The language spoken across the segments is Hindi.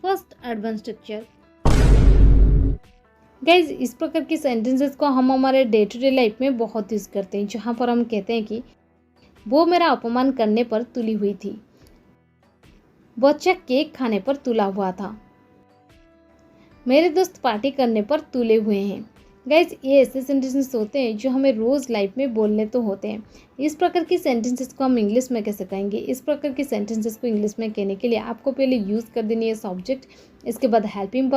First advance structure. गाइज, इस प्रकार की सेंटेंसेस को हम हमारे डे टू डे लाइफ में बहुत यूज़ करते हैं, जहाँ पर हम कहते हैं कि वो मेरा अपमान करने पर तुली हुई थी, बच्चा केक खाने पर तुला हुआ था, मेरे दोस्त पार्टी करने पर तुले हुए हैं। गाइज, ये ऐसे सेंटेंसेस होते हैं जो हमें रोज़ लाइफ में बोलने तो होते हैं। इस प्रकार की सेंटेंसेस को हम इंग्लिश में कैसे कहेंगे? इस प्रकार की सेंटेंसेस को इंग्लिश में कहने के लिए आपको पहले यूज़ कर देनी है सब्जेक्ट, इसके बाद हेल्पिंग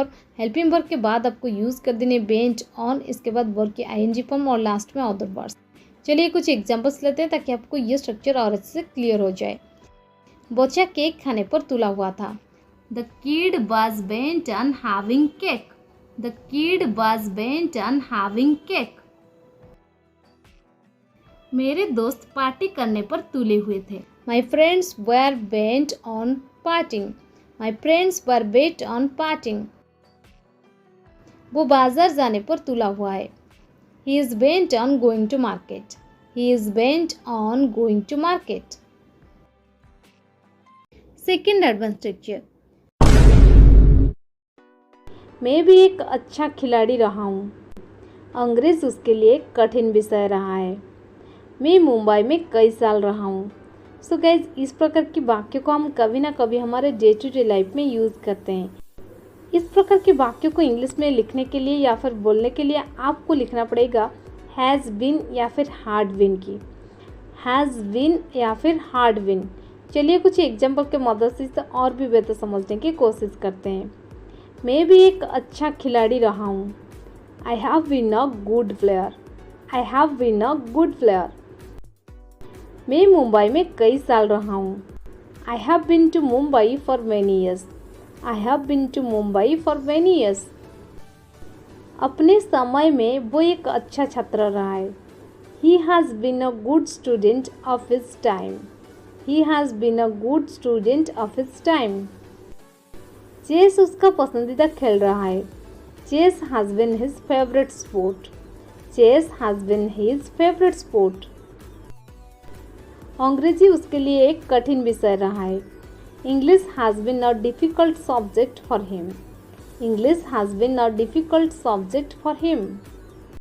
वर्ब के बाद आपको यूज़ कर देनी है बेंट ऑन, इसके बाद वर्ब की आईएनजी फॉर्म और लास्ट में अदर वर्ड्स। चलिए कुछ एग्जाम्पल्स लेते हैं ताकि आपको ये स्ट्रक्चर और अच्छे से क्लियर हो जाए। बच्चा केक खाने पर तुला हुआ था। The kid was bent on having cake. The kid was bent on having cake. मेरे दोस्त पार्टी करने पर तुले हुए थे। My friends were bent on partying. My friends were bent on partying. वो बाजार जाने पर तुला हुआ है। He is bent on going to market. He is bent on going to market. Second advanced structure. मैं भी एक अच्छा खिलाड़ी रहा हूँ। अंग्रेज़ उसके लिए कठिन विषय रहा है। मैं मुंबई में कई साल रहा हूँ। सो गाइज, इस प्रकार की वाक्यों को हम कभी ना कभी हमारे डे टू डे लाइफ में यूज़ करते हैं। इस प्रकार के वाक्यों को इंग्लिश में लिखने के लिए या फिर बोलने के लिए आपको लिखना पड़ेगा हैज़ बीन या फिर हार्ड बीन की। हैज़ बीन या फिर हार्ड बीन। चलिए कुछ एग्जाम्पल के मदद से इसे और भी बेहतर समझने की कोशिश करते हैं। मैं भी एक अच्छा खिलाड़ी रहा हूँ। I have been a good player. I have been a good player. मैं मुंबई में कई साल रहा हूँ। I have been to Mumbai for many years. I have been to Mumbai for many years. अपने समय में वो एक अच्छा छात्र रहा है। He has been a good student of his time. He has been a good student of his time. Chess उसका पसंदीदा खेल रहा है। Chess has been his favourite sport. Chess has been his favourite sport. Angrezi उसके लिए एक कठिन विषय रहा है। English has been a difficult subject for him. English has been a difficult subject for him.